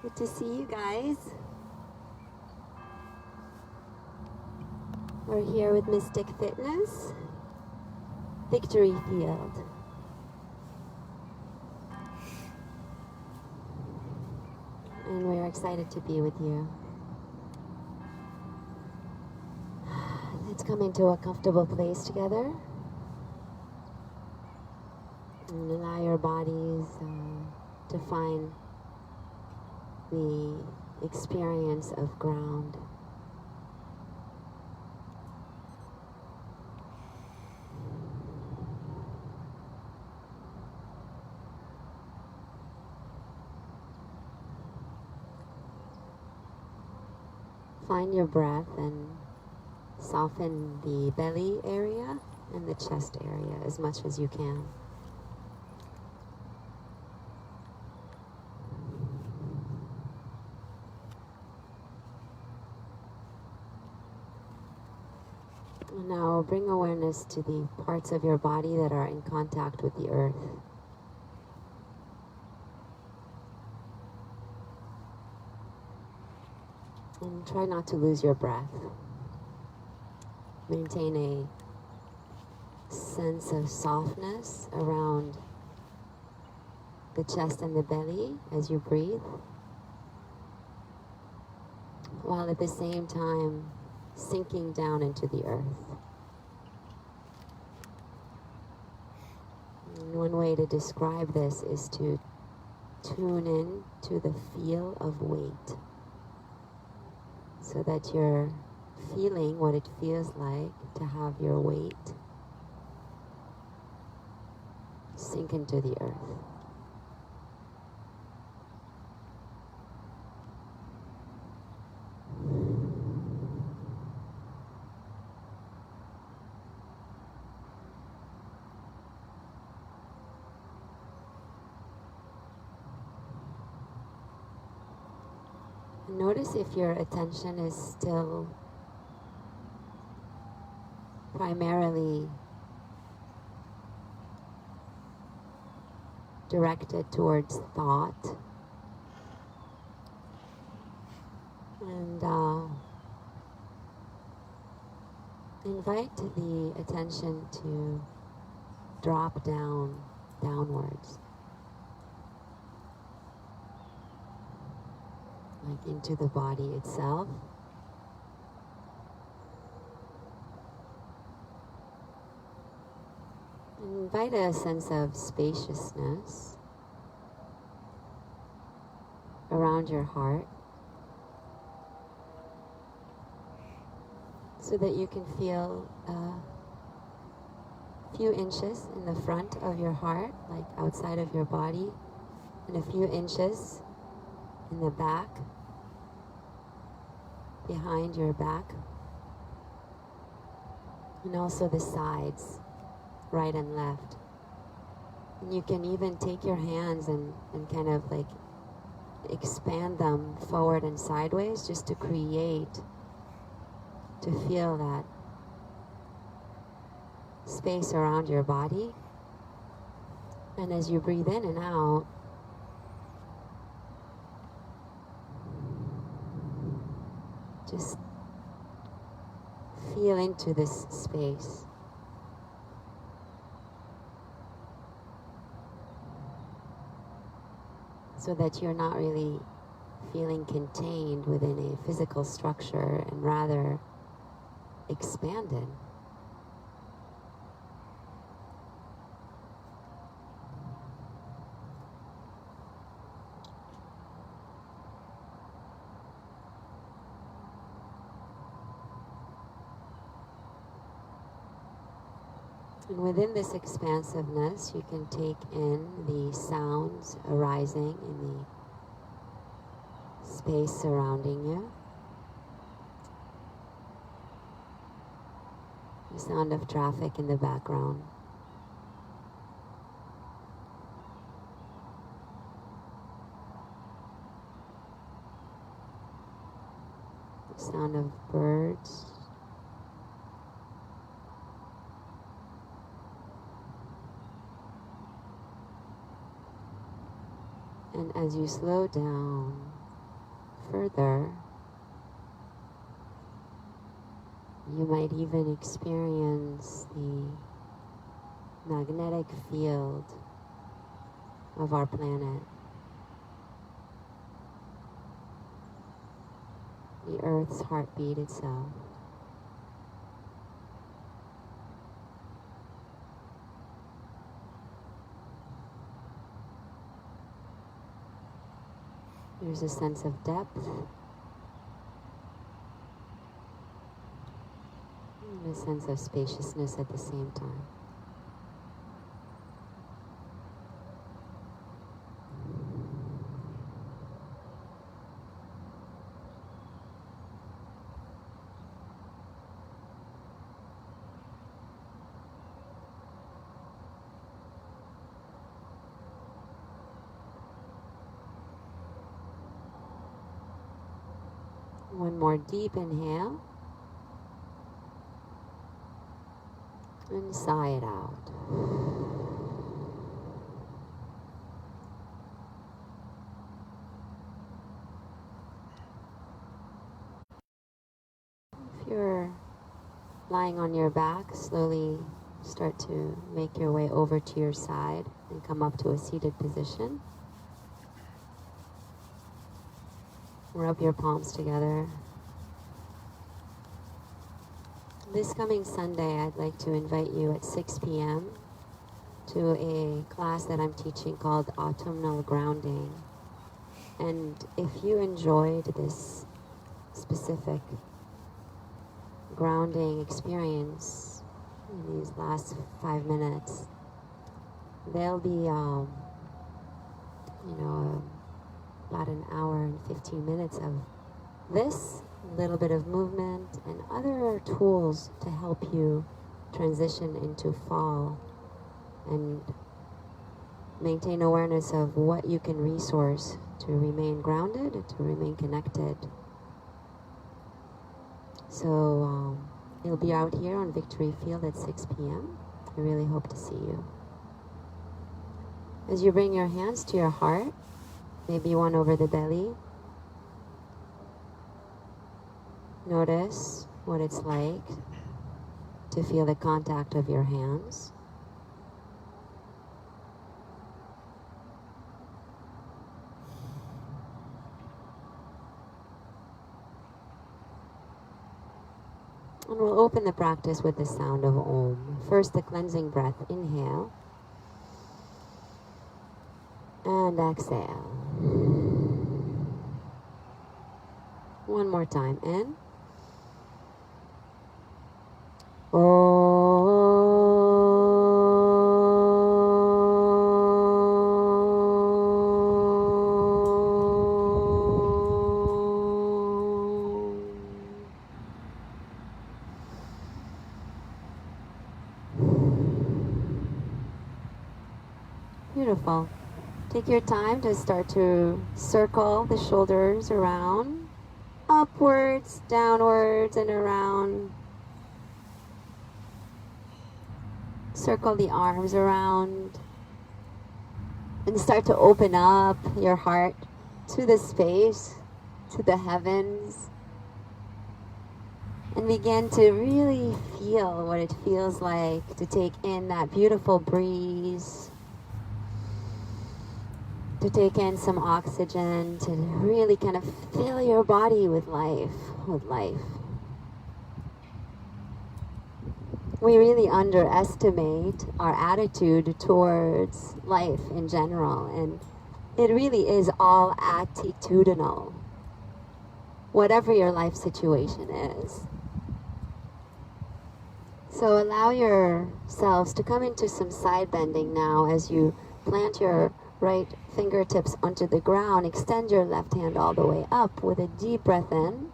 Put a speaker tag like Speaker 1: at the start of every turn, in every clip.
Speaker 1: Good to see you guys. We're here with Mystic Fitness, Victory Field. And we're excited to be with you. Let's come into a comfortable place together. And allow your bodies to find the experience of ground. Find your breath and soften the belly area and the chest area as much as you can. Now bring awareness to the parts of your body that are in contact with the earth. And try not to lose your breath. Maintain a sense of softness around the chest and the belly as you breathe, while at the same time sinking down into the earth. And one way to describe this is to tune in to the feel of weight, so that you're feeling what it feels like to have your weight sink into the earth. Notice if your attention is still primarily directed towards thought, and invite the attention to drop downwards, like into the body itself. Invite a sense of spaciousness around your heart, so that you can feel a few inches in the front of your heart, like outside of your body, and a few inches in the back, behind your back, and also the sides, right and left. And you can even take your hands and kind of like expand them forward and sideways, just to feel that space around your body. And as you breathe in and out, just feel into this space. So that you're not really feeling contained within a physical structure, and rather expanded. And within this expansiveness, you can take in the sounds arising in the space surrounding you. The sound of traffic in the background. The sound of birds. And as you slow down further, you might even experience the magnetic field of our planet, the Earth's heartbeat itself. There's a sense of depth and a sense of spaciousness at the same time. One more deep inhale. And sigh it out. If you're lying on your back, slowly start to make your way over to your side and come up to a seated position. Rub your palms together. This coming Sunday, I'd like to invite you at 6 p.m. to a class that I'm teaching called Autumnal Grounding. And if you enjoyed this specific grounding experience in these last 5 minutes, there'll be, about an hour and 15 minutes of this, a little bit of movement, and other tools to help you transition into fall and maintain awareness of what you can resource to remain grounded, to remain connected. So you'll be out here on Victory Field at 6 p.m. I really hope to see you. As you bring your hands to your heart, maybe one over the belly, notice what it's like to feel the contact of your hands. And we'll open the practice with the sound of Om. First, the cleansing breath. Inhale. And exhale. One more time. In. Beautiful. Take your time to start to circle the shoulders around, upwards, downwards, and around. Circle the arms around and start to open up your heart to the space, to the heavens, and begin to really feel what it feels like to take in that beautiful breeze, to take in some oxygen, to really kind of fill your body with life, We really underestimate our attitude towards life in general, and it really is all attitudinal, whatever your life situation is. So allow yourselves to come into some side bending now as you plant your right fingertips onto the ground. Extend your left hand all the way up with a deep breath in.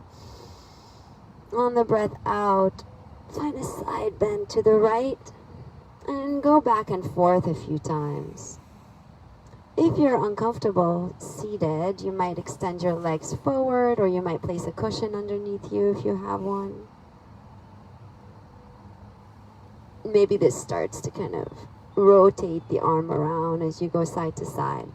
Speaker 1: On the breath out, find a side bend to the right and go back and forth a few times. If you're uncomfortable seated, you might extend your legs forward, or you might place a cushion underneath you if you have one. Maybe this starts to kind of rotate the arm around as you go side to side.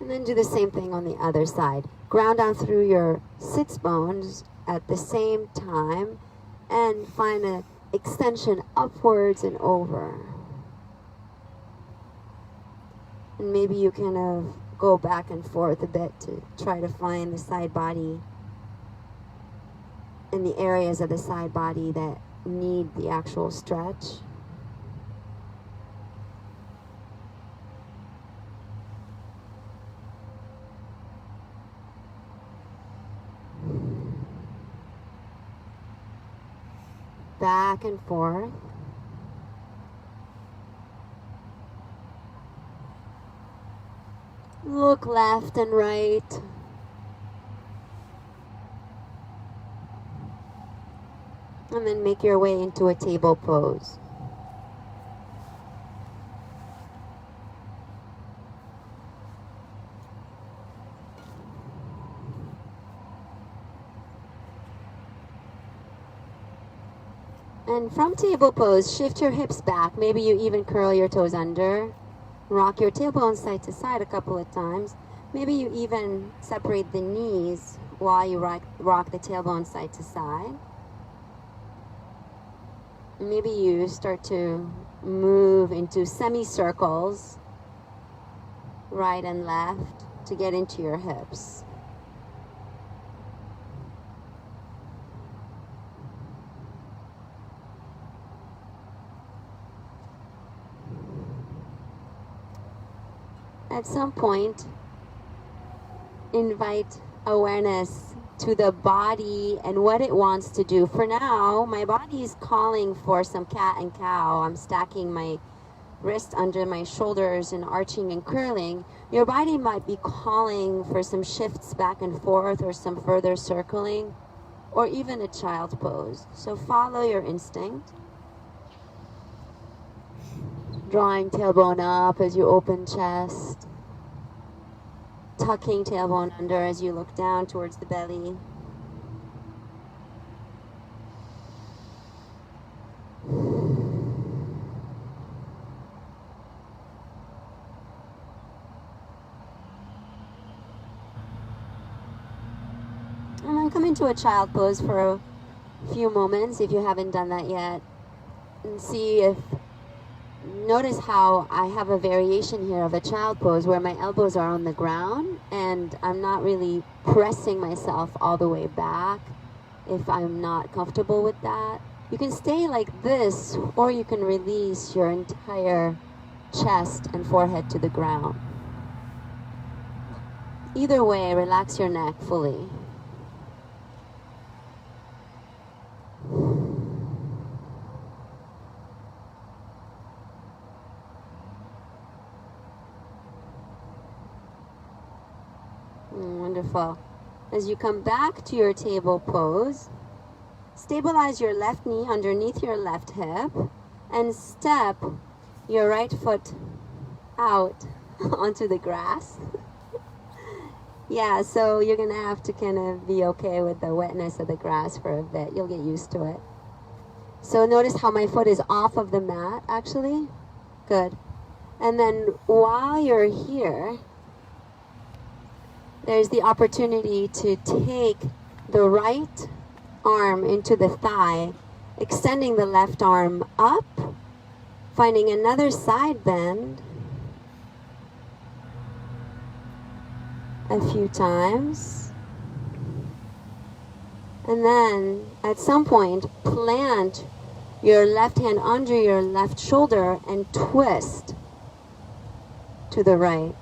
Speaker 1: And then do the same thing on the other side. Ground down through your sits bones at the same time and find an extension upwards and over. And maybe you kind of go back and forth a bit to try to find the side body and the areas of the side body that need the actual stretch. Back and forth. Look left and right. And then make your way into a table pose. And from table pose, shift your hips back. Maybe you even curl your toes under. Rock your tailbone side to side a couple of times. Maybe you even separate the knees while you rock the tailbone side to side. Maybe you start to move into semicircles, right and left, to get into your hips. At some point, invite awareness to the body and what it wants to do. For now, my body is calling for some cat and cow. I'm stacking my wrist under my shoulders and arching and curling. Your body might be calling for some shifts back and forth or some further circling or even a child pose. So follow your instinct. Drawing tailbone up as you open chest. Tucking tailbone under as you look down towards the belly. And then come into a child pose for a few moments if you haven't done that yet. And see if notice how I have a variation here of a child pose where my elbows are on the ground and I'm not really pressing myself all the way back if I'm not comfortable with that. You can stay like this or you can release your entire chest and forehead to the ground. Either way, relax your neck fully. Wonderful. As you come back to your table pose, stabilize your left knee underneath your left hip and step your right foot out onto the grass. Yeah, so you're gonna have to kind of be okay with the wetness of the grass for a bit. You'll get used to it. So notice how my foot is off of the mat, actually. Good. And then while you're here, there's the opportunity to take the right arm into the thigh, extending the left arm up, finding another side bend a few times. And then at some point, plant your left hand under your left shoulder and twist to the right.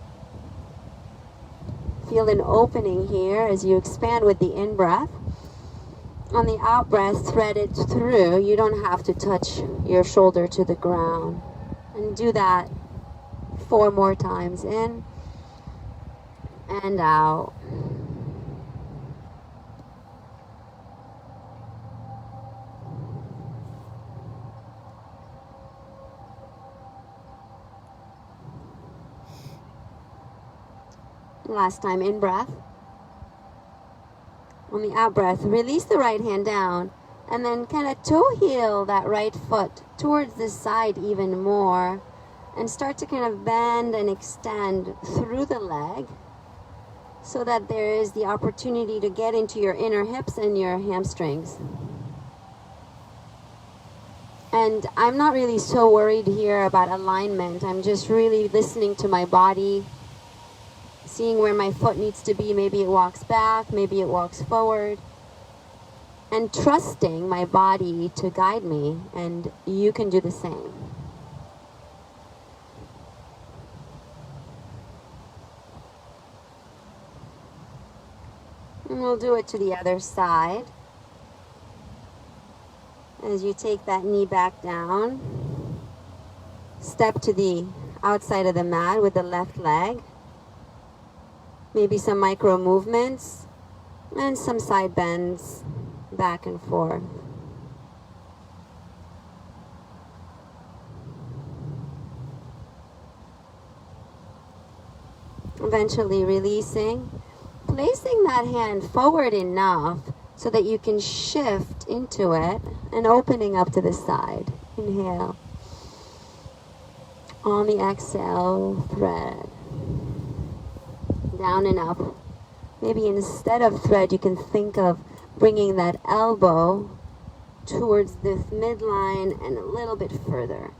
Speaker 1: Feel an opening here as you expand with the in-breath. On the out-breath, thread it through. You don't have to touch your shoulder to the ground. And do that 4 more times. In and out. Last time, in breath. On the out breath, release the right hand down and then kind of toe heel that right foot towards the side even more and start to kind of bend and extend through the leg. so that there is the opportunity to get into your inner hips and your hamstrings. And I'm not really so worried here about alignment. I'm just really listening to my body, seeing where my foot needs to be. Maybe it walks back, maybe it walks forward. And trusting my body to guide me, and you can do the same. And we'll do it to the other side. As you take that knee back down, step to the outside of the mat with the left leg. Maybe some micro movements and some side bends back and forth. Eventually releasing, placing that hand forward enough so that you can shift into it and opening up to the side. Inhale. On the exhale, thread. Down and up. Maybe instead of thread, you can think of bringing that elbow towards the midline and a little bit further.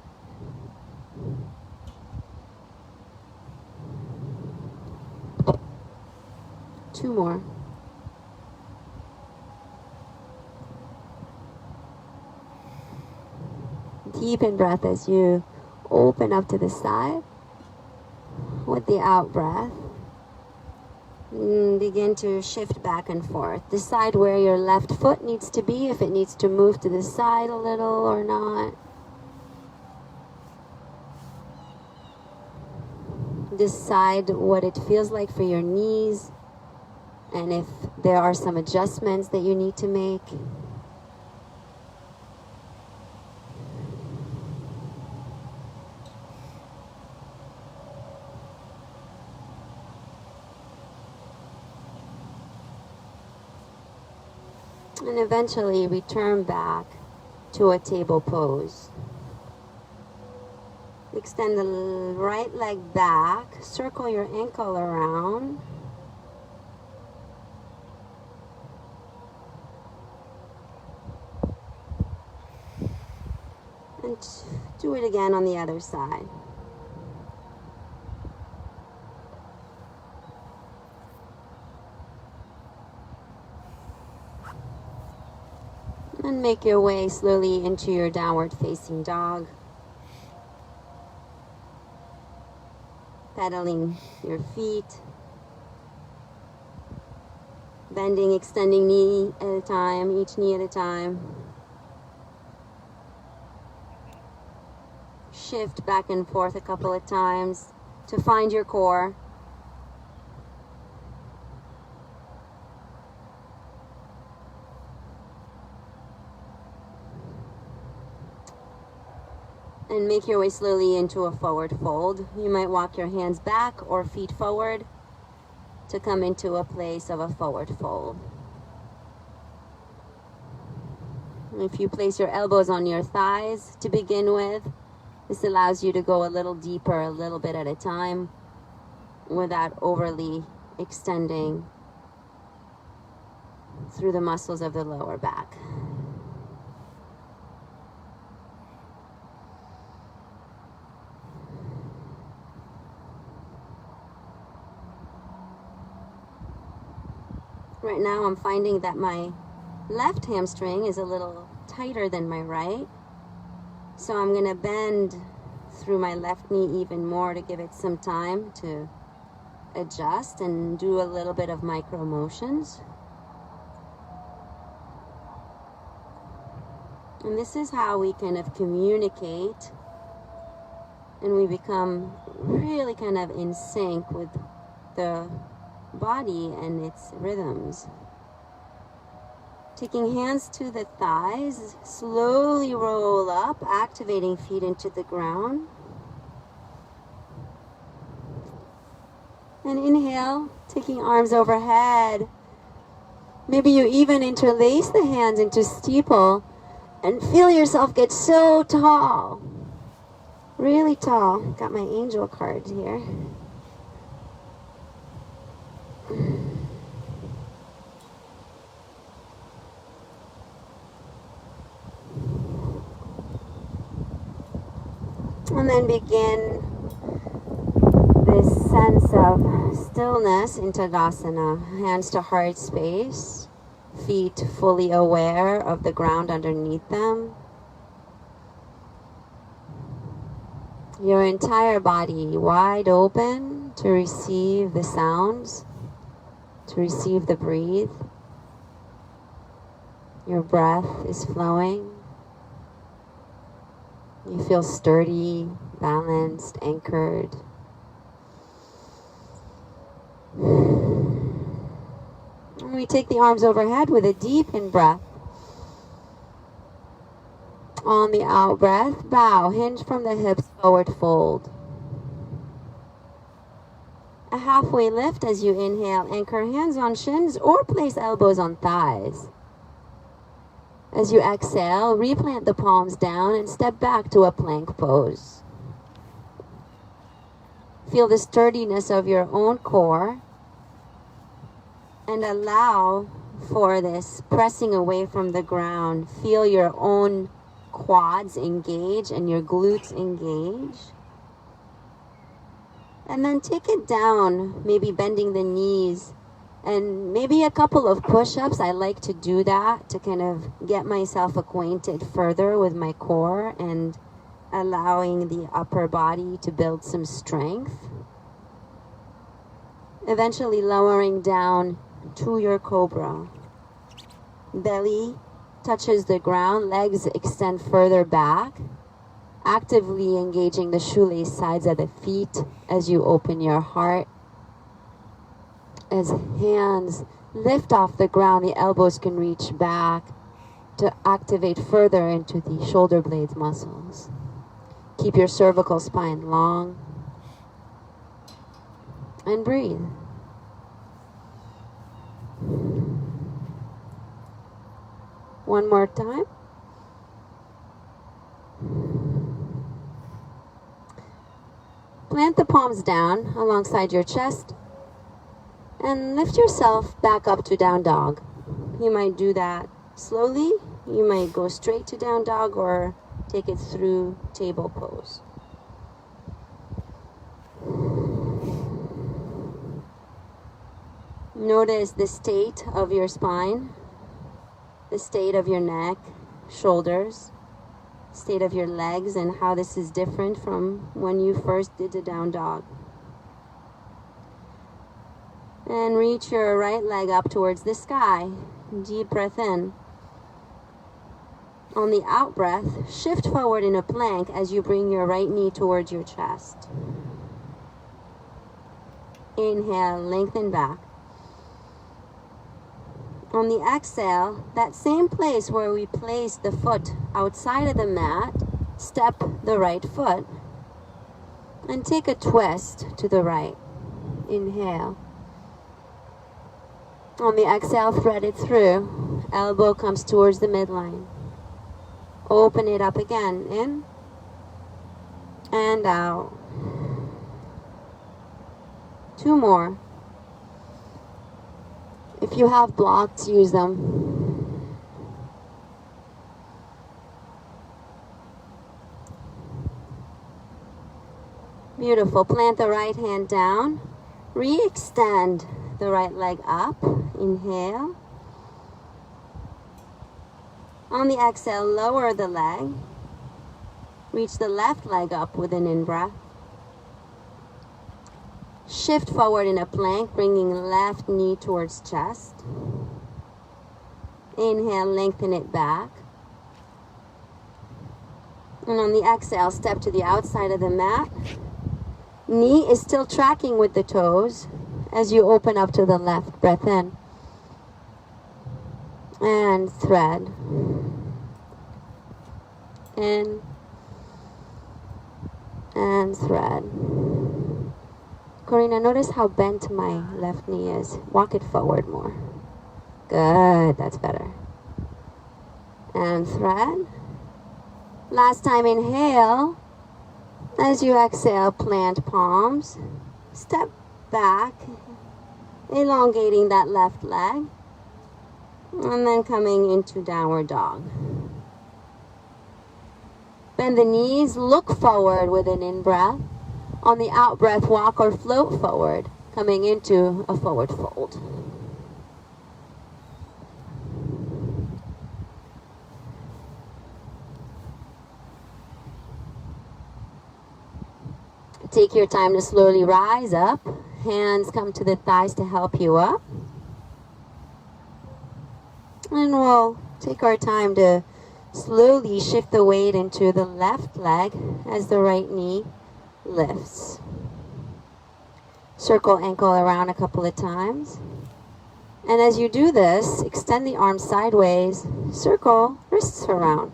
Speaker 1: Two more. Deepen breath as you open up to the side with the out breath. Begin to shift back and forth. Decide where your left foot needs to be, if it needs to move to the side a little or not. Decide what it feels like for your knees and if there are some adjustments that you need to make. And eventually return back to a table pose. Extend the right leg back, circle your ankle around. And do it again on the other side. And make your way slowly into your downward facing dog. Pedaling your feet. Bending, extending knee at a time, each knee at a time. Shift back and forth a couple of times to find your core. And make your way slowly into a forward fold. You might walk your hands back or feet forward to come into a place of a forward fold. If you place your elbows on your thighs to begin with, this allows you to go a little deeper, a little bit at a time, without overly extending through the muscles of the lower back. Right now I'm finding that my left hamstring is a little tighter than my right. So I'm going to bend through my left knee even more to give it some time to adjust and do a little bit of micro motions. And this is how we kind of communicate and we become really kind of in sync with the body and its rhythms. Taking hands to the thighs, slowly roll up, activating feet into the ground. And inhale, taking arms overhead. Maybe you even interlace the hands into steeple and feel yourself get so tall. Really tall. Got my angel cards here. then begin this sense of stillness in Tadasana. Hands to heart space, feet fully aware of the ground underneath them. Your entire body wide open to receive the sounds, to receive the breathe. Your breath is flowing. You feel sturdy, balanced, anchored. And we take the arms overhead with a deep in-breath. On the out-breath, bow, hinge from the hips, forward fold. A halfway lift as you inhale, anchor hands on shins or place elbows on thighs. As you exhale, replant the palms down and step back to a plank pose. Feel the sturdiness of your own core and allow for this pressing away from the ground. Feel your own quads engage and your glutes engage. And then take it down, maybe bending the knees and maybe a couple of push-ups. I like to do that to kind of get myself acquainted further with my core and allowing the upper body to build some strength. Eventually lowering down to your cobra. Belly touches the ground, legs extend further back, actively engaging the shoelace sides of the feet as you open your heart. As hands lift off the ground, the elbows can reach back to activate further into the shoulder blades muscles. Keep your cervical spine long and breathe. One more time. Plant the palms down alongside your chest and lift yourself back up to down dog. You might do that slowly. You might go straight to down dog or take it through table pose. Notice the state of your spine, the state of your neck, shoulders, state of your legs, and how this is different from when you first did the down dog. And reach your right leg up towards the sky. Deep breath in. On the out breath, shift forward in a plank as you bring your right knee towards your chest. Inhale, lengthen back. On the exhale, that same place where we placed the foot outside of the mat, step the right foot and take a twist to the right. Inhale. On the exhale, thread it through. Elbow comes towards the midline. Open it up again. In and out. Two more. If you have blocks, use them. Beautiful. Plant the right hand down. Re-extend the right leg up. Inhale. On the exhale, lower the leg. Reach the left leg up with an in-breath. Shift forward in a plank, bringing left knee towards chest. Inhale, lengthen it back. And on the exhale, step to the outside of the mat. Knee is still tracking with the toes as you open up to the left. Breath in. And thread. In. And thread. Corina, notice how bent my left knee is. Walk it forward more. Good, that's better. And thread. Last time, inhale. As you exhale, plant palms. Step back, elongating that left leg. And then coming into downward dog. Bend the knees, look forward with an in-breath. On the out-breath, walk or float forward, coming into a forward fold. Take your time to slowly rise up. Hands come to the thighs to help you up. And we'll take our time to slowly shift the weight into the left leg as the right knee lifts. Circle ankle around a couple of times. And as you do this, extend the arms sideways, circle wrists around.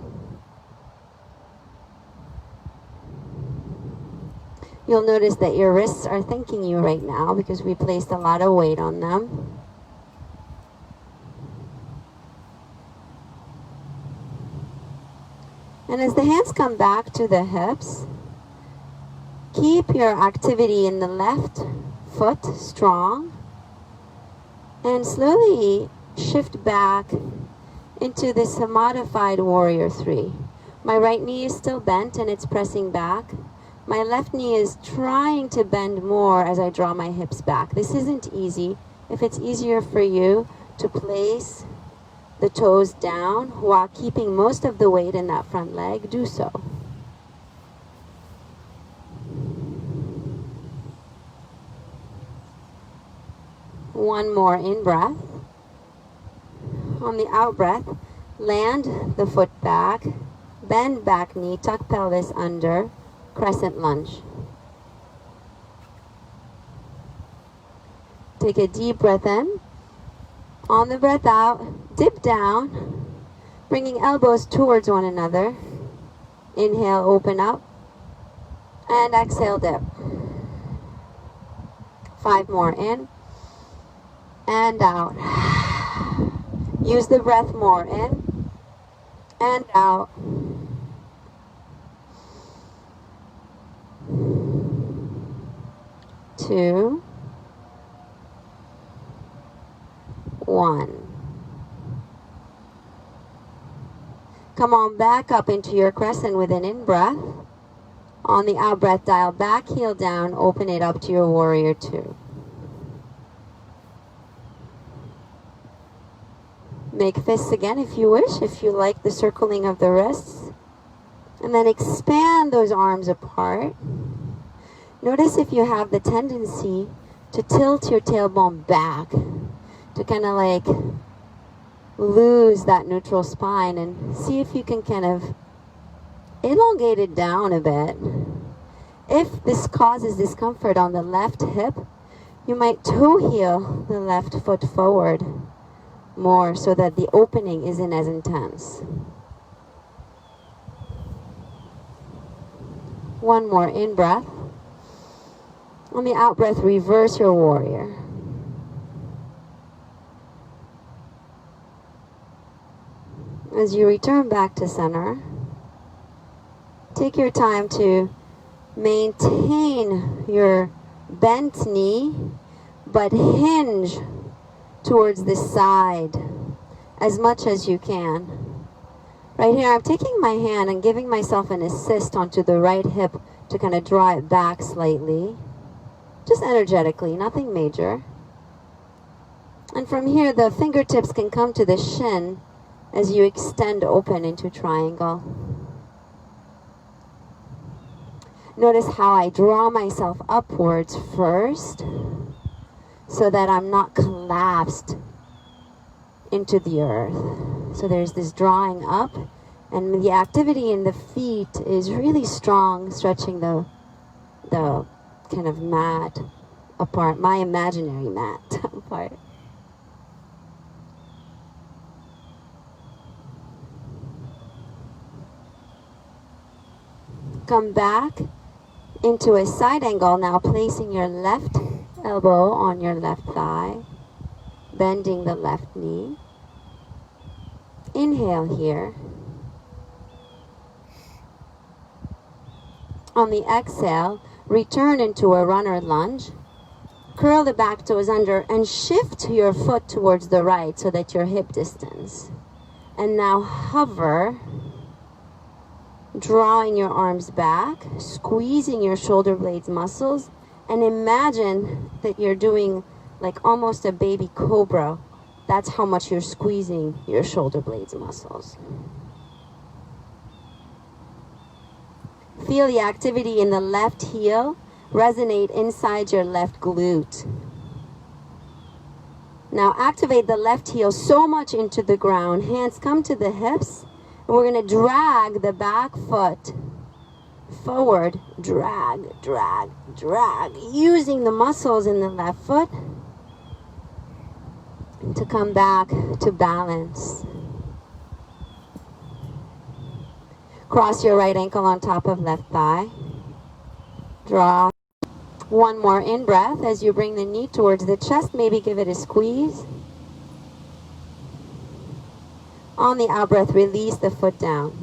Speaker 1: You'll notice that your wrists are thanking you right now because we placed a lot of weight on them. And as the hands come back to the hips, keep your activity in the left foot strong and slowly shift back into this modified warrior 3. My right knee is still bent and it's pressing back. My left knee is trying to bend more as I draw my hips back. This isn't easy. If it's easier for you to place the toes down while keeping most of the weight in that front leg, do so. One more in-breath. On the out-breath, land the foot back, bend back knee, tuck pelvis under, crescent lunge. Take a deep breath in. On the breath out, dip down, bringing elbows towards one another. Inhale, open up, and exhale, dip. 5 more, in and out. Use the breath more, in and out. 2, 1. Come on back up into your crescent with an in-breath. On the out-breath, dial back, heel down, open it up to your warrior 2. Make fists again if you wish, if you like the circling of the wrists. And then expand those arms apart. Notice if you have the tendency to tilt your tailbone back, to kind of like lose that neutral spine, and see if you can kind of elongate it down a bit. If this causes discomfort on the left hip, you might toe heel the left foot forward more so that the opening isn't as intense. One more in-breath. On the out-breath, reverse your warrior. As you return back to center, take your time to maintain your bent knee, but hinge towards the side as much as you can. Right here, I'm taking my hand and giving myself an assist onto the right hip to kind of draw it back slightly. Just energetically, nothing major. And from here, the fingertips can come to the shin as you extend open into triangle. Notice how I draw myself upwards first so that I'm not collapsed into the earth. So there's this drawing up, and the activity in the feet is really strong, stretching the kind of mat apart, my imaginary mat apart. Come back into a side angle now, placing your left elbow on your left thigh, bending the left knee. Inhale here. On the exhale, return into a runner lunge. Curl the back toes under and shift your foot towards the right so that you're hip distance. And now hover drawing your arms back, squeezing your shoulder blades muscles, and imagine that you're doing like almost a baby cobra. That's how much you're squeezing your shoulder blades muscles. Feel the activity in the left heel resonate inside your left glute. Now activate the left heel so much into the ground. Hands come to the hips, and we're going to drag the back foot forward. Drag, drag, drag. Using the muscles in the left foot to come back to balance. Cross your right ankle on top of left thigh. Draw. One more in-breath as you bring the knee towards the chest. Maybe give it a squeeze. On the out-breath, release the foot down.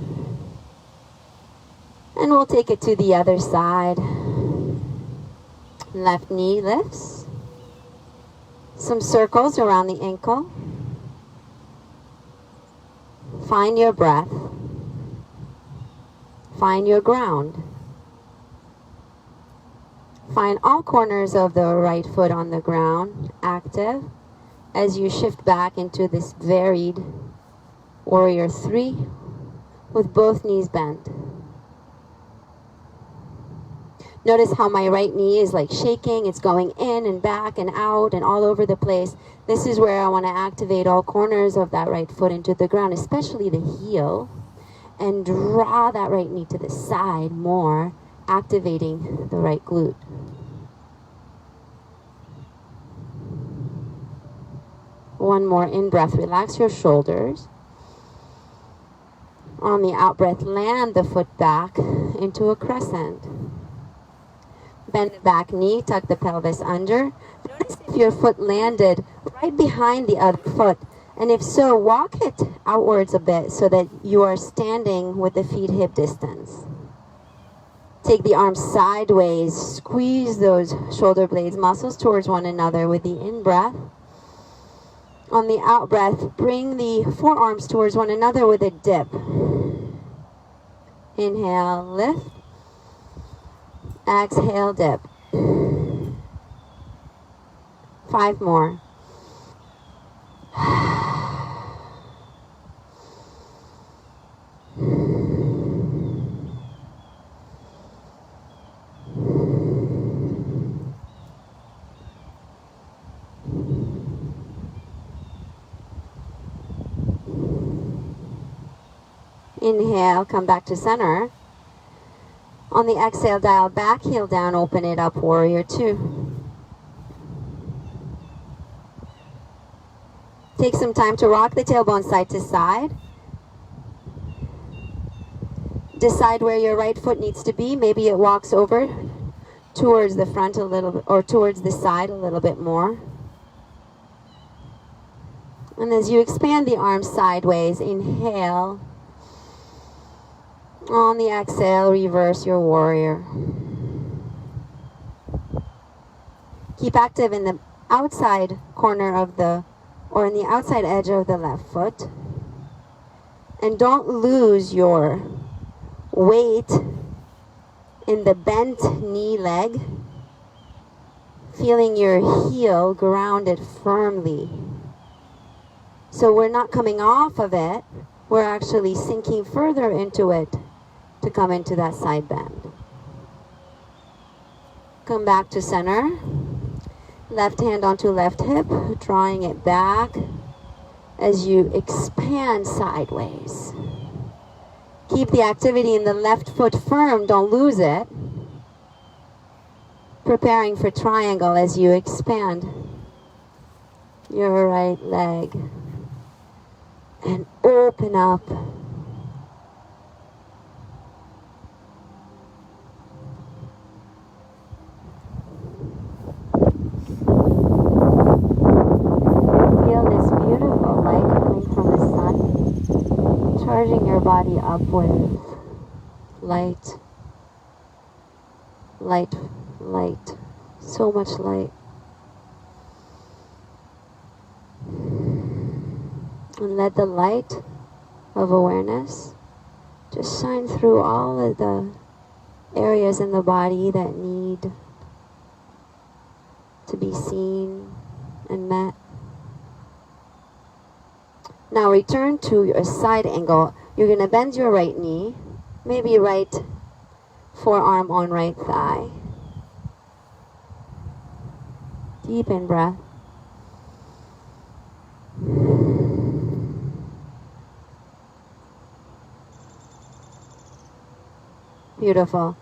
Speaker 1: And we'll take it to the other side. Left knee lifts. Some circles around the ankle. Find your breath. Find your ground. Find all corners of the right foot on the ground, active, as you shift back into this varied warrior 3 with both knees bent. Notice how my right knee is like shaking. It's going in and back and out and all over the place. This is where I want to activate all corners of that right foot into the ground, especially the heel, and draw that right knee to the side more, activating the right glute. One more in-breath. Relax your shoulders. On the out-breath, land the foot back into a crescent. Bend the back knee, tuck the pelvis under. Notice if your foot landed right behind the other foot. And if so, walk it outwards a bit so that you are standing with the feet hip distance. Take the arms sideways. Squeeze those shoulder blades muscles towards one another with the in-breath. On the out-breath, bring the forearms towards one another with a dip. Inhale, lift. Exhale, dip. 5 more. Inhale, come back to center. On the exhale, dial back, heel down, open it up, warrior 2. Take some time to rock the tailbone side to side. Decide where your right foot needs to be. Maybe it walks over towards the front a little bit, or towards the side a little bit more. And as you expand the arms sideways, inhale. On the exhale, reverse your warrior. Keep active in the outside corner of the, or in the outside edge of the left foot. And don't lose your weight in the bent knee leg. Feeling your heel grounded firmly. So we're not coming off of it. We're actually sinking further into it to come into that side bend. Come back to center. Left hand onto left hip, drawing it back as you expand sideways. Keep the activity in the left foot firm, don't lose it. Preparing for triangle as you expand your right leg and open up. Charging your body up with light, light, light, so much light. And let the light of awareness Just shine through all of the areas in the body that need to be seen and met. Now return to your side angle. You're going to bend your right knee, maybe right forearm on right thigh. Deep in breath. Beautiful.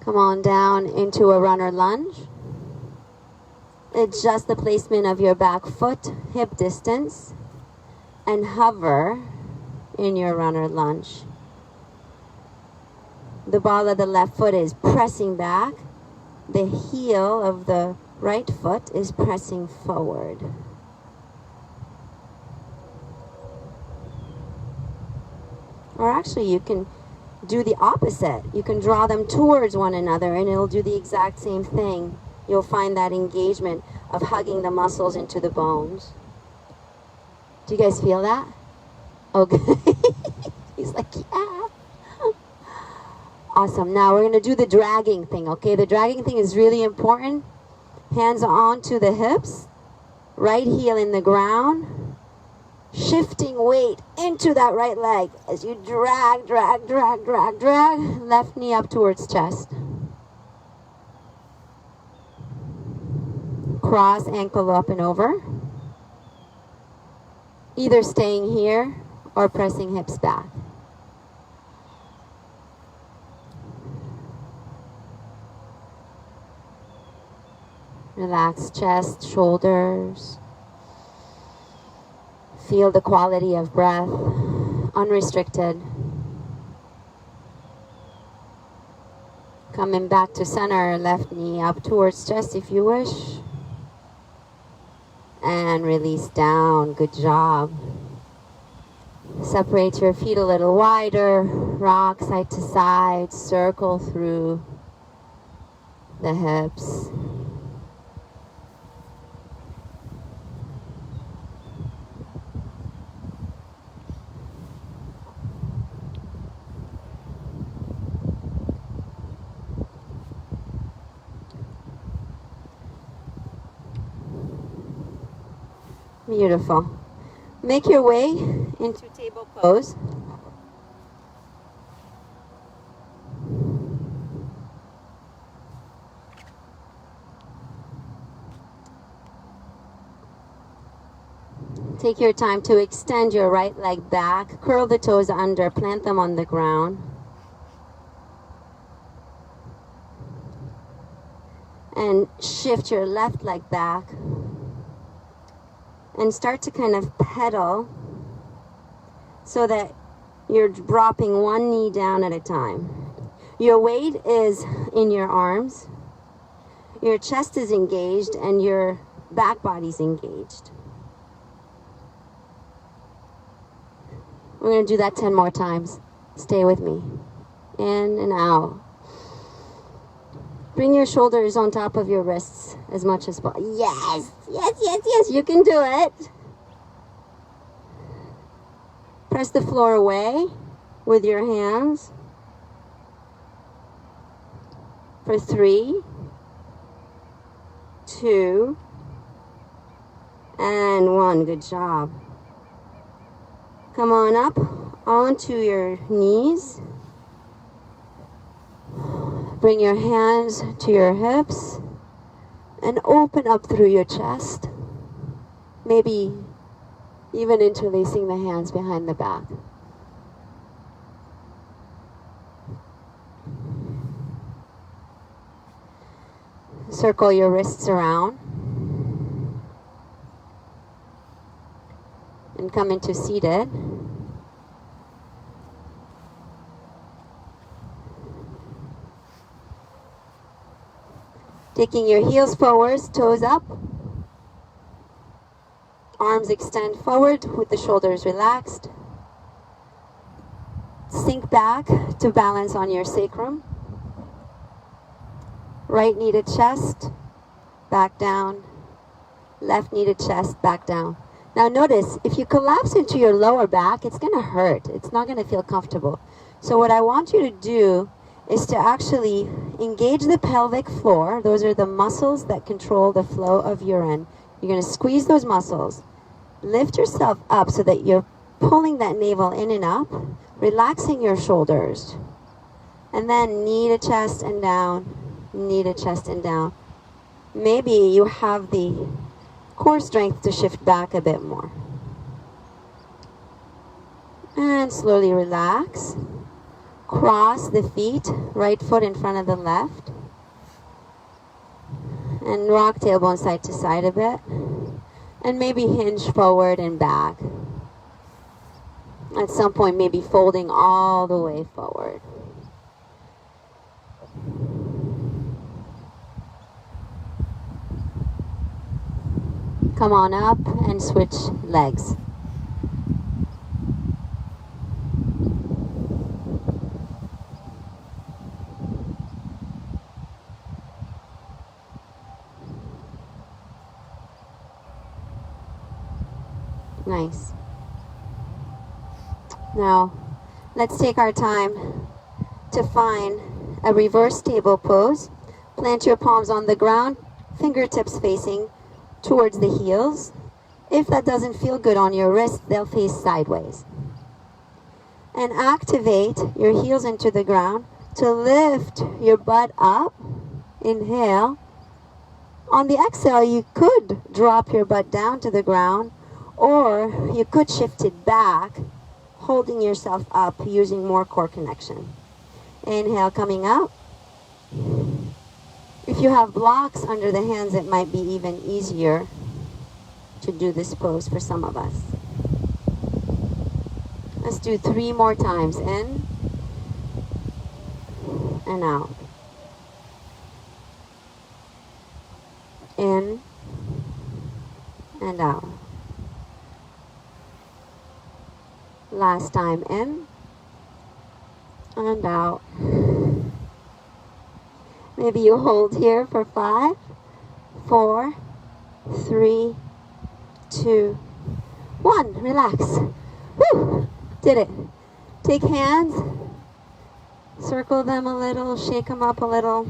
Speaker 1: Come on down into a runner lunge. Adjust the placement of your back foot, hip distance, and hover in your runner lunge. The ball of the left foot is pressing back. The heel of the right foot is pressing forward. Or actually, you can do the opposite. You can draw them towards one another and it'll do the exact same thing. You'll find that engagement of hugging the muscles into the bones. Do you guys feel that? Okay. He's like, yeah. Awesome. Now we're going to do the dragging thing, okay? The dragging thing is really important. Hands onto the hips. Right heel in the ground. Shifting weight into that right leg as you drag, drag, drag, drag, drag. Left knee up towards chest. Cross ankle up and over. Either staying here or pressing hips back. Relax chest, shoulders. Feel the quality of breath, unrestricted. Coming back to center, left knee up towards chest if you wish. And release down, good job. Separate your feet a little wider, rock side to side, circle through the hips. Beautiful. Make your way into table pose. Take your time to extend your right leg back, curl the toes under, plant them on the ground. And shift your left leg back. And start to kind of pedal so that you're dropping one knee down at a time. Your weight is in your arms, your chest is engaged, and your back body's engaged. We're going to do that 10 more times. Stay with me. In and out. Bring your shoulders on top of your wrists as much as possible. Yes, yes, yes, yes, you can do it. Press the floor away with your hands. For 3, 2, and 1. Good job. Come on up onto your knees. Bring your hands to your hips and open up through your chest. Maybe even interlacing the hands behind the back. Circle your wrists around and come into seated. Taking your heels forward, toes up. Arms extend forward with the shoulders relaxed. Sink back to balance on your sacrum. Right knee to chest, back down. Left knee to chest, back down. Now notice, if you collapse into your lower back, it's going to hurt. It's not going to feel comfortable. So what I want you to do is to actually engage the pelvic floor. Those are the muscles that control the flow of urine. You're going to squeeze those muscles. Lift yourself up so that you're pulling that navel in and up, relaxing your shoulders. And then knee to chest and down, knee to chest and down. Maybe you have the core strength to shift back a bit more. And slowly relax. Cross the feet, right foot in front of the left. And rock tailbone side to side a bit. And maybe hinge forward and back. At some point, maybe folding all the way forward. Come on up and switch legs. Nice. Now, let's take our time to find a reverse table pose. Plant your palms on the ground, fingertips facing towards the heels. If that doesn't feel good on your wrist, they'll face sideways. And activate your heels into the ground to lift your butt up. Inhale. On the exhale, you could drop your butt down to the ground, or you could shift it back, holding yourself up using more core connection. Inhale, coming up. If you have blocks under the hands, it might be even easier to do this pose for some of us. Let's do 3 more times. In and out. In and out. Last time, in and out. Maybe you hold here for 5, 4, 3, 2, 1. Relax. Woo! Did it. Take hands, circle them a little, shake them up a little.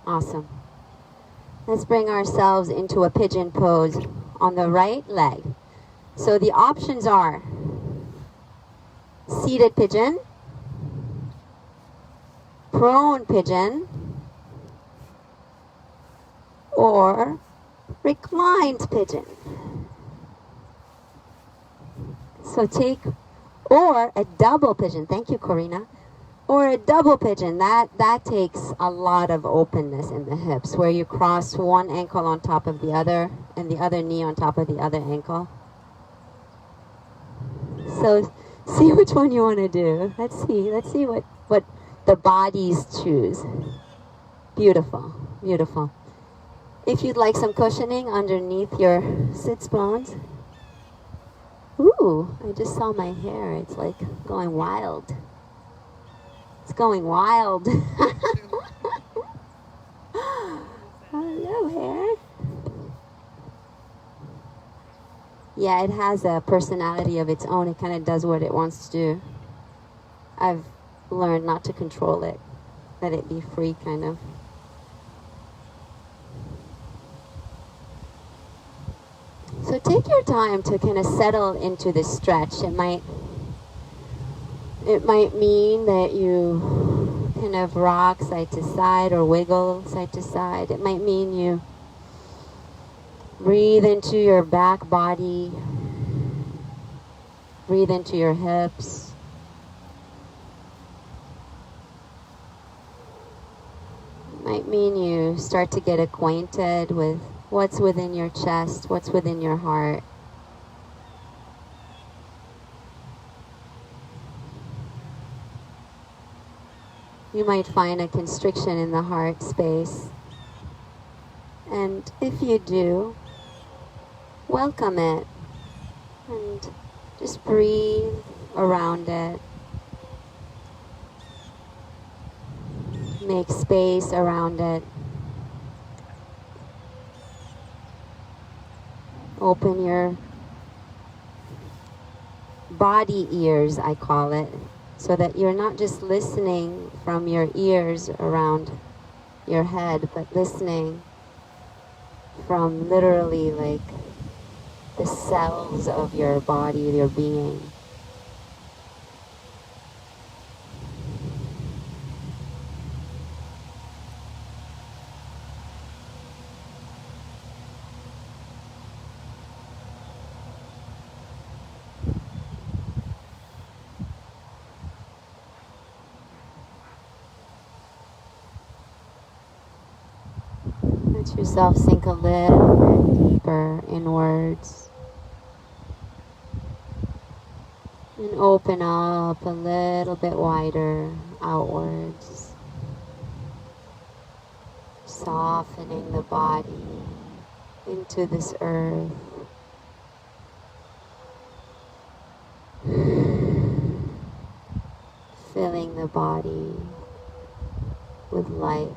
Speaker 1: Awesome. Let's bring ourselves into a pigeon pose on the right leg. So the options are seated pigeon, prone pigeon, or reclined pigeon. So or a double pigeon. Thank you, Corina. Or a double pigeon. That takes a lot of openness in the hips, where you cross one ankle on top of the other and the other knee on top of the other ankle. So see which one you want to do. Let's see what the bodies choose. Beautiful, beautiful. If you'd like some cushioning underneath your sits bones. Ooh, I just saw my hair. It's like going wild. It's going wild. Hello, hair. Yeah, it has a personality of its own. It kind of does what it wants to do. I've learned not to control it. Let it be free, kind of. So take your time to kind of settle into this stretch. It might mean that you kind of rock side to side or wiggle side to side. It might mean you breathe into your back body, breathe into your hips. It might mean you start to get acquainted with what's within your chest, what's within your heart. You might find a constriction in the heart space. And if you do, welcome it. And just breathe around it. Make space around it. Open your body ears, I call it, so that you're not just listening from your ears around your head, but listening from literally like the cells of your body, your being. Let yourself sink a little bit deeper inwards and open up a little bit wider outwards, softening the body into this earth. Filling the body with life.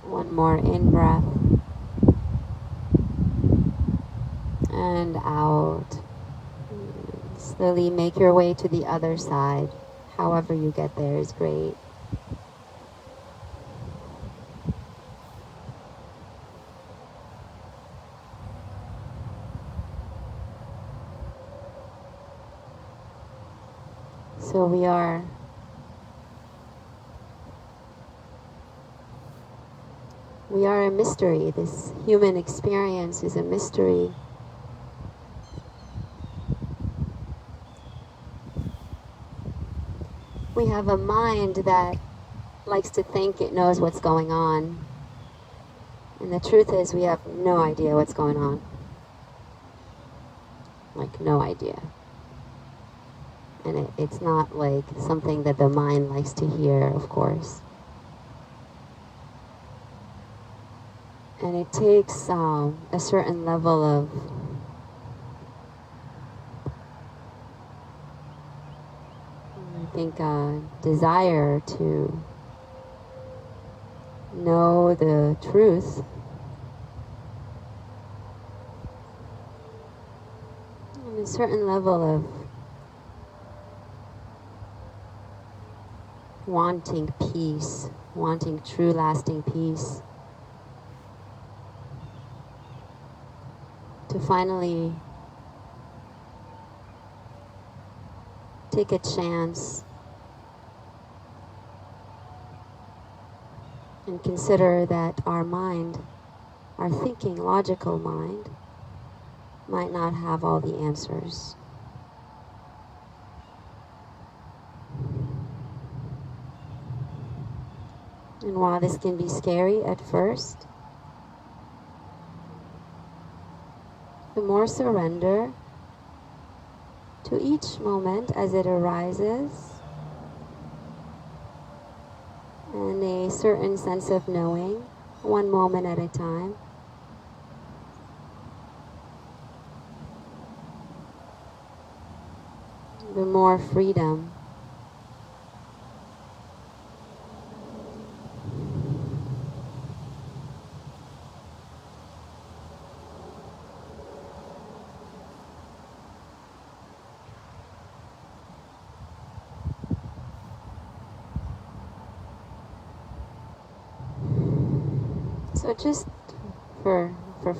Speaker 1: One more in-breath and out. Slowly make your way to the other side. However you get there is great. So we are a mystery. This human experience is a mystery. We have a mind that likes to think it knows what's going on. And the truth is we have no idea what's going on. Like, no idea. And it's not like something that the mind likes to hear, of course. And it takes a certain level of desire to know the truth. And a certain level of wanting peace, wanting true lasting peace. To finally take a chance and consider that our mind, our thinking, logical mind, might not have all the answers. And while this can be scary at first, the more surrender to each moment as it arises, and a certain sense of knowing, one moment at a time. The more freedom. So just for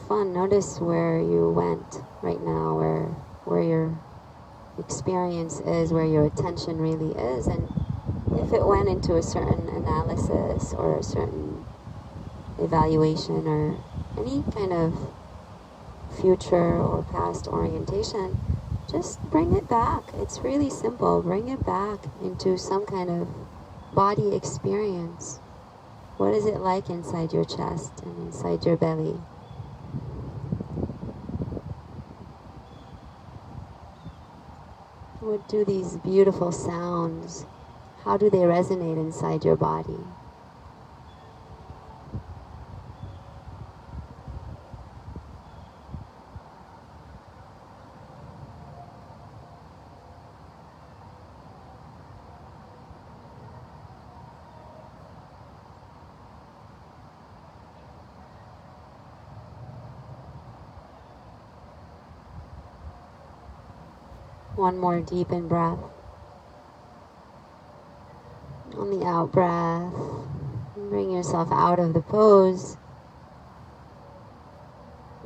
Speaker 1: fun, notice where you went right now, where your experience is, where your attention really is, and if it went into a certain analysis or a certain evaluation or any kind of future or past orientation, just bring it back. It's really simple. Bring it back into some kind of body experience. What is it like inside your chest and inside your belly? What do these beautiful sounds, how do they resonate inside your body? One more deep in breath. On the out breath, bring yourself out of the pose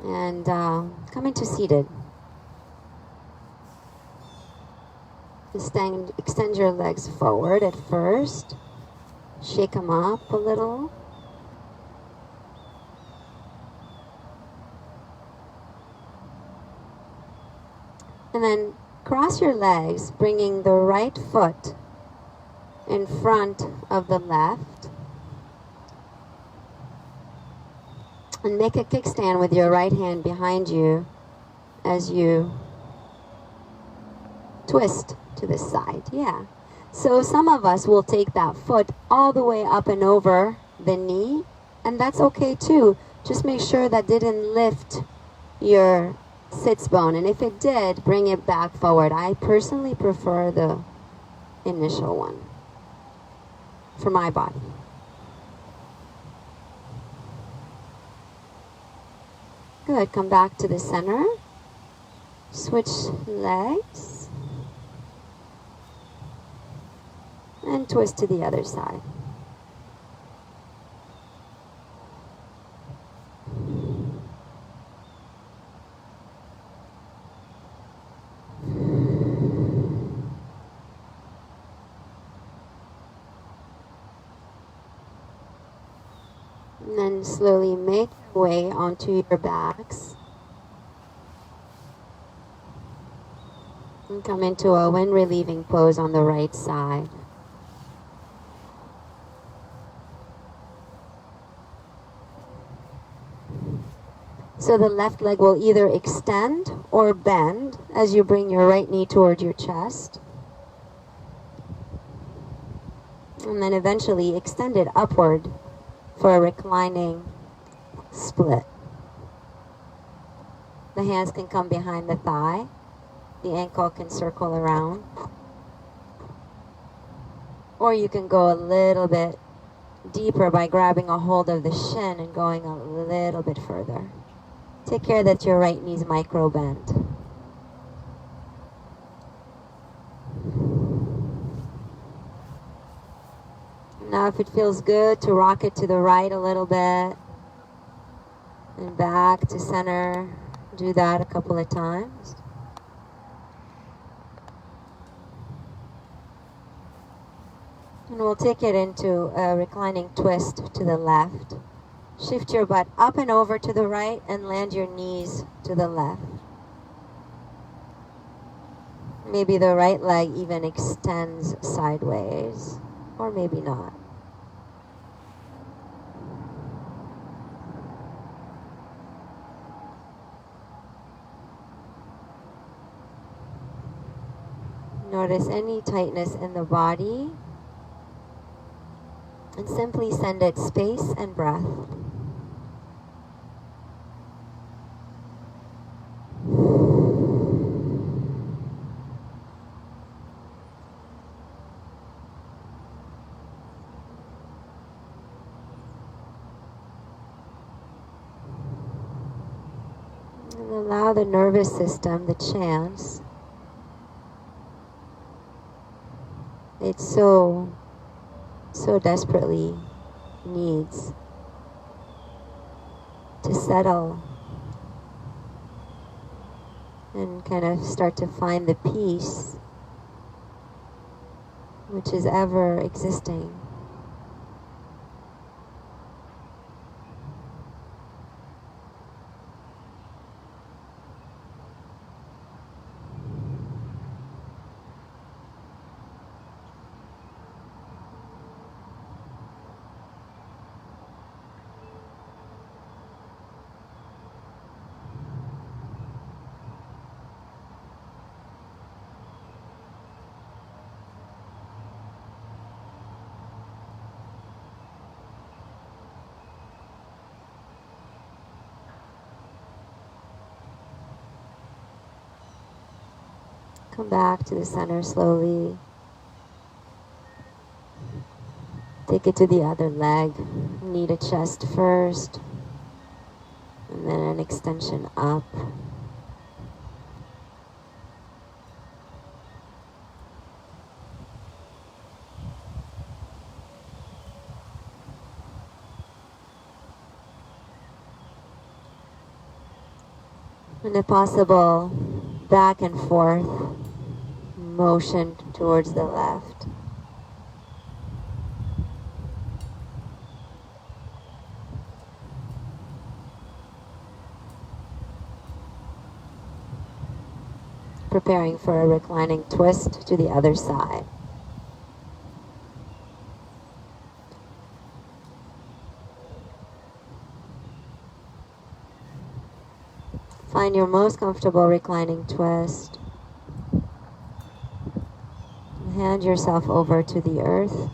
Speaker 1: and come into seated. Extend your legs forward at first. Shake them up a little. And then cross your legs, bringing the right foot in front of the left. And make a kickstand with your right hand behind you as you twist to the side. Yeah. So some of us will take that foot all the way up and over the knee, and that's okay too. Just make sure that didn't lift your sits bone, and if it did, bring it back forward. I personally prefer the initial one for my body. Good. Come back to the center. Switch legs. And twist to the other side. And then slowly make your way onto your backs. And come into a wind relieving pose on the right side. So the left leg will either extend or bend as you bring your right knee toward your chest. And then eventually extend it upward for a reclining split. The hands can come behind the thigh. The ankle can circle around. Or you can go a little bit deeper by grabbing a hold of the shin and going a little bit further. Take care that your right knee's micro bent. Now if it feels good to rock it to the right a little bit and back to center, do that a couple of times. And we'll take it into a reclining twist to the left. Shift your butt up and over to the right and land your knees to the left. Maybe the right leg even extends sideways, or maybe not. Notice any tightness in the body and simply send it space and breath. And allow the nervous system the chance. It so desperately needs to settle and kind of start to find the peace which is ever existing. Come back to the center slowly. Take it to the other leg. Knee to chest first. And then an extension up. And if possible, back and forth motion towards the left. Preparing for a reclining twist to the other side. Find your most comfortable reclining twist. Hand yourself over to the earth.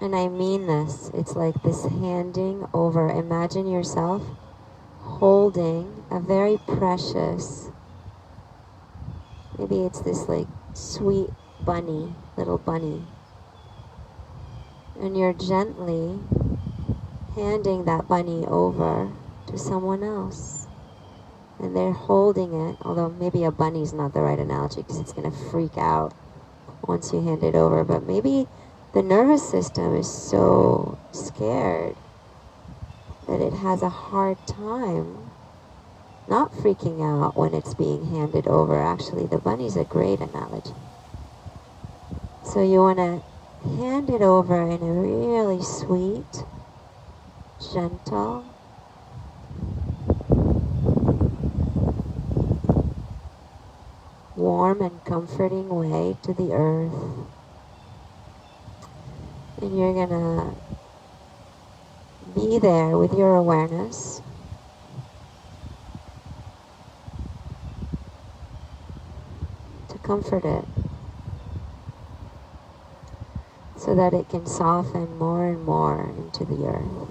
Speaker 1: And I mean this. It's like this handing over. Imagine yourself holding a very precious, maybe it's this like sweet bunny, little bunny. And you're gently handing that bunny over to someone else. And they're holding it, although maybe a bunny's not the right analogy because it's going to freak out once you hand it over. But maybe the nervous system is so scared that it has a hard time not freaking out when it's being handed over. Actually, the bunny's a great analogy. So you want to hand it over in a really sweet, gentle, warm and comforting way to the earth. And you're gonna be there with your awareness. To comfort it. So that it can soften more and more into the earth.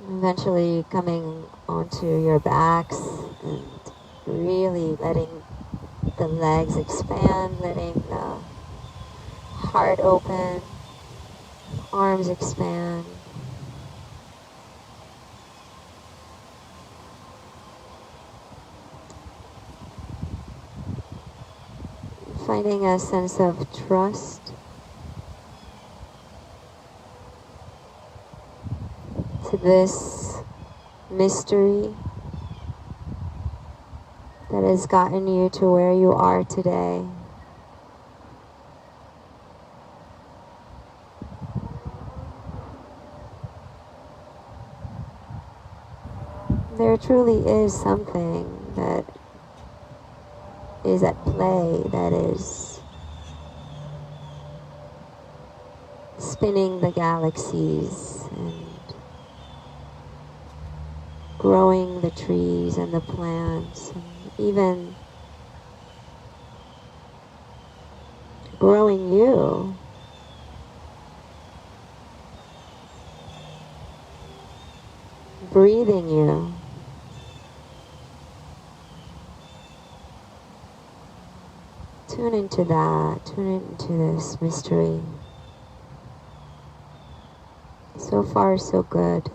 Speaker 1: Eventually coming onto your backs and really letting the legs expand, letting the heart open, arms expand. Finding a sense of trust. To this mystery that has gotten you to where you are today. There truly is something that is at play, that is spinning the galaxies and growing the trees and the plants, and even growing you. Breathing you. Tune into that, tune into this mystery. So far, so good.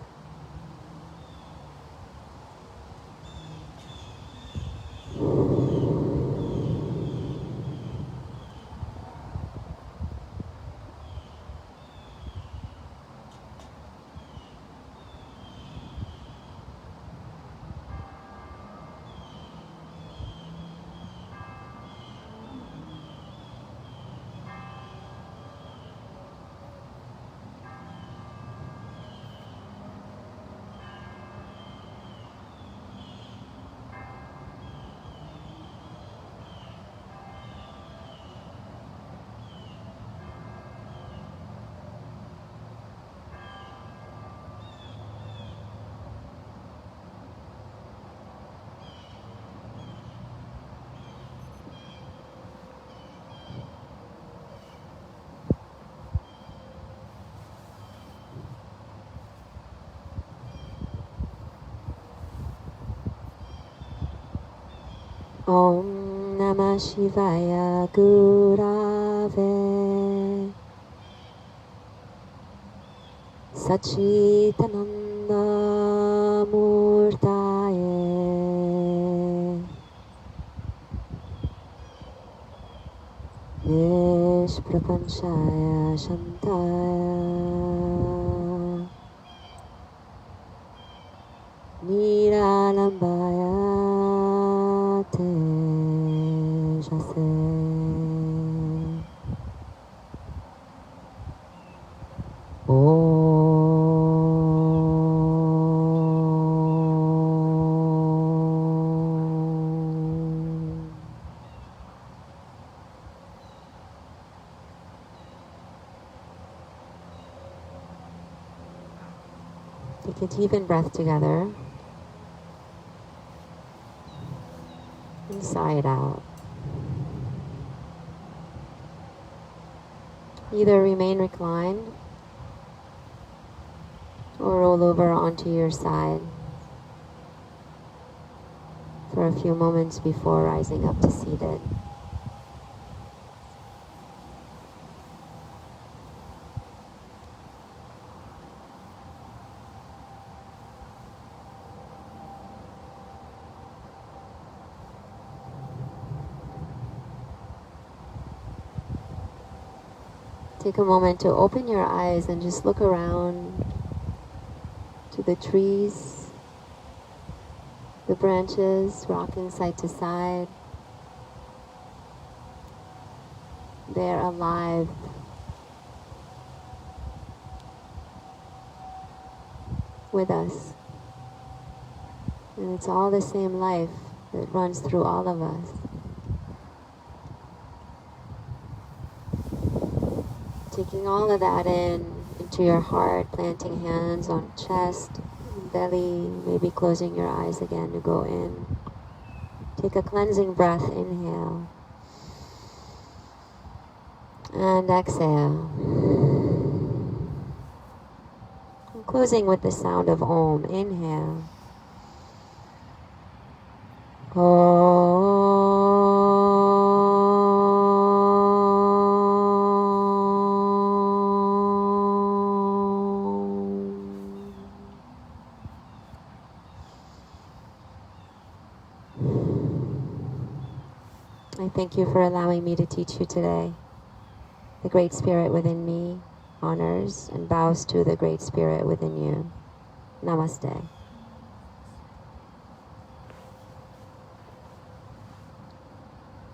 Speaker 1: Om Namah Shivaya Gurave Sachitananda Murtaye Nishprapanchaya Shantaya Niralambaya Tejase Take a deep in breath together. Inside out. Either remain reclined or roll over onto your side for a few moments before rising up to seated. Take a moment to open your eyes and just look around to the trees, the branches rocking side to side. They're alive. With us. And it's all the same life that runs through all of us. Taking all of that into your heart, planting hands on chest, belly, maybe closing your eyes again to go in. Take a cleansing breath, inhale. And exhale. And closing with the sound of Om. Inhale. Om. I thank you for allowing me to teach you today. The Great Spirit within me honors and bows to the Great Spirit within you. Namaste.